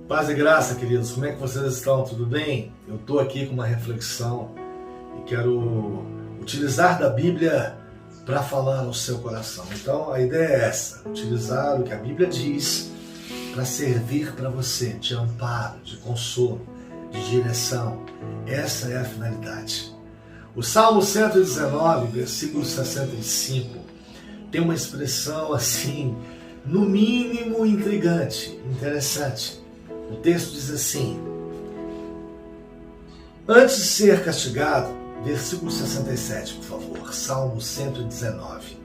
Paz e graça, queridos. Como é que vocês estão? Tudo bem? Eu estou aqui com uma reflexão e quero utilizar da Bíblia para falar no seu coração. Então, a ideia é essa: utilizar o que a Bíblia diz para servir para você de amparo, de consolo, de direção. Essa é a finalidade. O Salmo 119, versículo 65, tem uma expressão assim, no mínimo intrigante, interessante. O texto diz assim: antes de ser castigado, versículo 67, por favor, Salmo 119.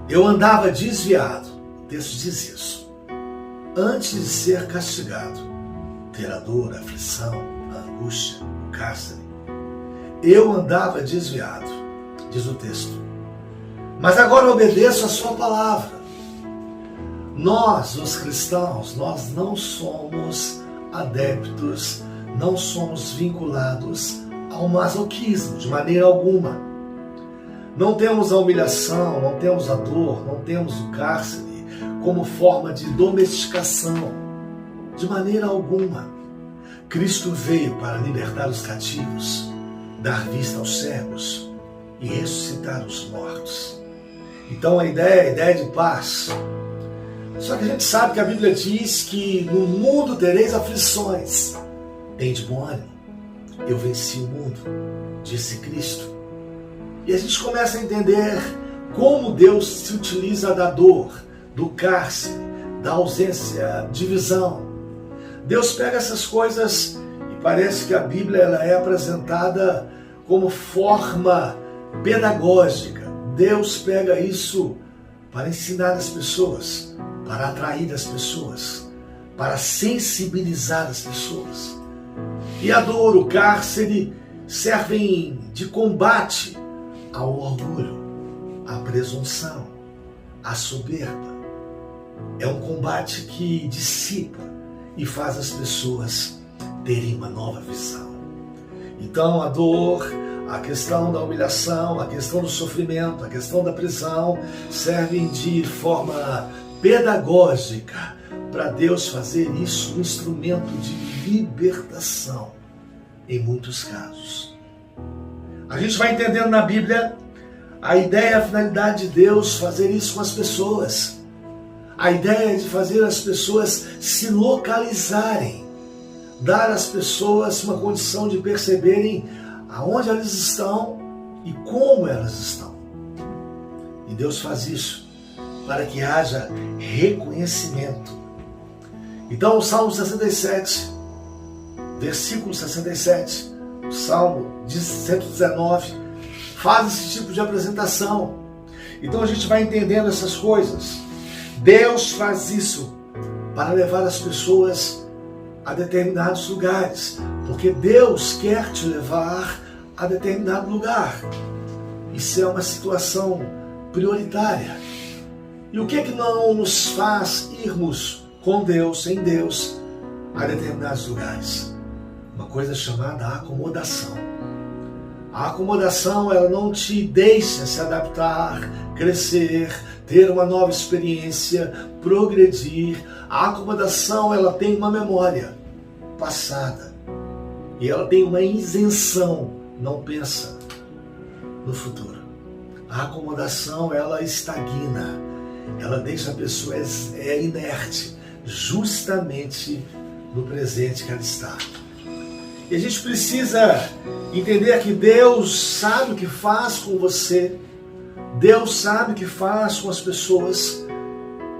Eu andava desviado, o texto diz isso. Antes de ser castigado, ter a dor, a aflição, a angústia, o cárcere, eu andava desviado, diz o texto. Mas agora obedeço a sua palavra. Nós, os cristãos, nós não somos adeptos, não somos vinculados ao masoquismo de maneira alguma. Não temos a humilhação, não temos a dor, não temos o cárcere como forma de domesticação, de maneira alguma. Cristo veio para libertar os cativos, dar vista aos cegos e ressuscitar os mortos. Então a ideia é a ideia de paz. Só que a gente sabe que a Bíblia diz que no mundo tereis aflições. Tende bom ânimo. Eu venci o mundo, disse Cristo. E a gente começa a entender como Deus se utiliza da dor, do cárcere, da ausência, divisão. Deus pega essas coisas e parece que a Bíblia ela é apresentada como forma pedagógica. Deus pega isso para ensinar as pessoas, para atrair as pessoas, para sensibilizar as pessoas. E a dor, o cárcere, servem de combate ao orgulho, à presunção, à soberba. É um combate que dissipa e faz as pessoas terem uma nova visão. Então a dor, a questão da humilhação, a questão do sofrimento, a questão da prisão servem de forma pedagógica para Deus fazer isso um instrumento de libertação em muitos casos. A gente vai entendendo na Bíblia a ideia, a finalidade de Deus fazer isso com as pessoas. A ideia de fazer as pessoas se localizarem, dar às pessoas uma condição de perceberem aonde elas estão e como elas estão. E Deus faz isso para que haja reconhecimento. Então o Salmo 67, versículo 67, o Salmo 119, faz esse tipo de apresentação. Então a gente vai entendendo essas coisas. Deus faz isso para levar as pessoas a determinados lugares, porque Deus quer te levar a determinado lugar. Isso é uma situação prioritária. E o que é que não nos faz irmos com Deus, em Deus, a determinados lugares? Uma coisa chamada acomodação. A acomodação, ela não te deixa se adaptar, crescer, ter uma nova experiência, progredir. A acomodação, ela tem uma memória passada e ela tem uma isenção, não pensa no futuro. A acomodação, ela estagna, ela deixa a pessoa inerte, justamente no presente que ela está. E a gente precisa entender que Deus sabe o que faz com você, Deus sabe o que faz com as pessoas,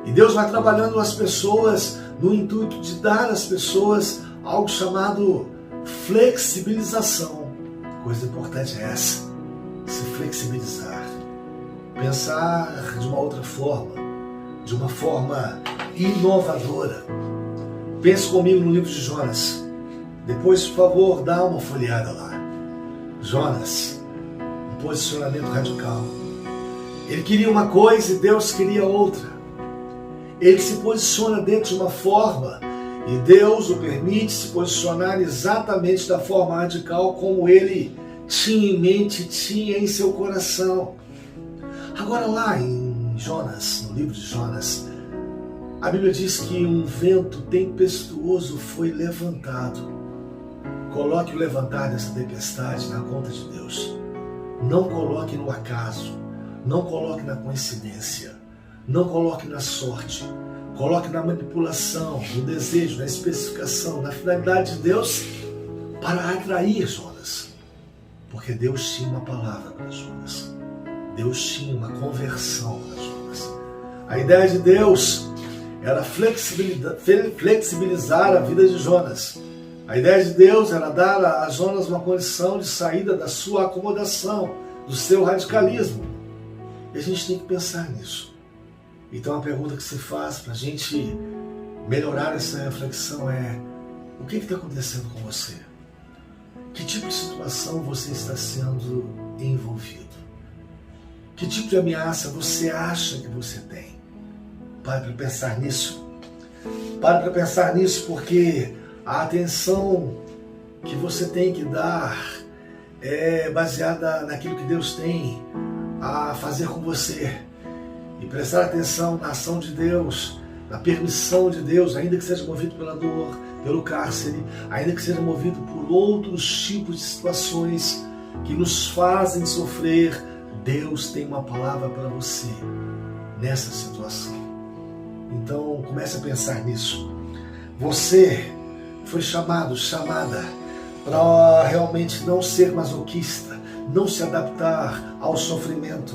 e Deus vai trabalhando as pessoas no intuito de dar às pessoas algo chamado flexibilização. Coisa importante é essa, se flexibilizar, pensar de uma outra forma, de uma forma inovadora. Pense comigo no livro de Jonas. Depois, por favor, dá uma folheada lá. Jonas, um posicionamento radical. Ele queria uma coisa e Deus queria outra. Ele se posiciona dentro de uma forma e Deus o permite se posicionar exatamente da forma radical como ele tinha em mente, tinha em seu coração. Agora lá em Jonas, no livro de Jonas, A Bíblia diz que um vento tempestuoso foi levantado. Coloque o levantar dessa tempestade na conta de Deus. Não coloque no acaso. Não coloque na coincidência. Não coloque na sorte. Coloque na manipulação, no desejo, na especificação, na finalidade de Deus para atrair Jonas. Porque Deus tinha uma palavra para Jonas. Deus tinha uma conversão para Jonas. A ideia de Deus era flexibilizar a vida de Jonas. A ideia de Deus era dar a Jonas uma condição de saída da sua acomodação, do seu radicalismo. E a gente tem que pensar nisso. Então a pergunta que se faz para a gente melhorar essa reflexão é: o que está acontecendo com você? Que tipo de situação você está sendo envolvido? Que tipo de ameaça você acha que você tem? Pare para pensar nisso. Pare para pensar nisso, porque a atenção que você tem que dar é baseada naquilo que Deus tem a fazer com você. E prestar atenção na ação de Deus, na permissão de Deus, ainda que seja movido pela dor, pelo cárcere, ainda que seja movido por outros tipos de situações que nos fazem sofrer, Deus tem uma palavra para você nessa situação. Então comece a pensar nisso. Você foi chamada para realmente não ser masoquista, não se adaptar ao sofrimento.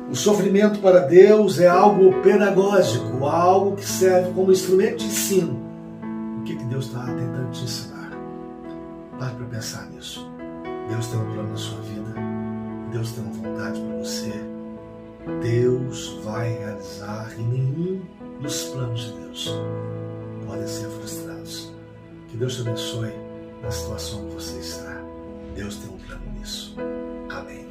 O sofrimento para Deus é algo pedagógico, algo que serve como instrumento de ensino. O que Deus está tentando te ensinar? Pare para pensar nisso. Deus tem um plano na sua vida. Deus tem uma vontade para você. Deus vai realizar, e nenhum dos planos de Deus podem ser frustrados. Que Deus te abençoe na situação que você está. Deus tem um plano nisso. Amém.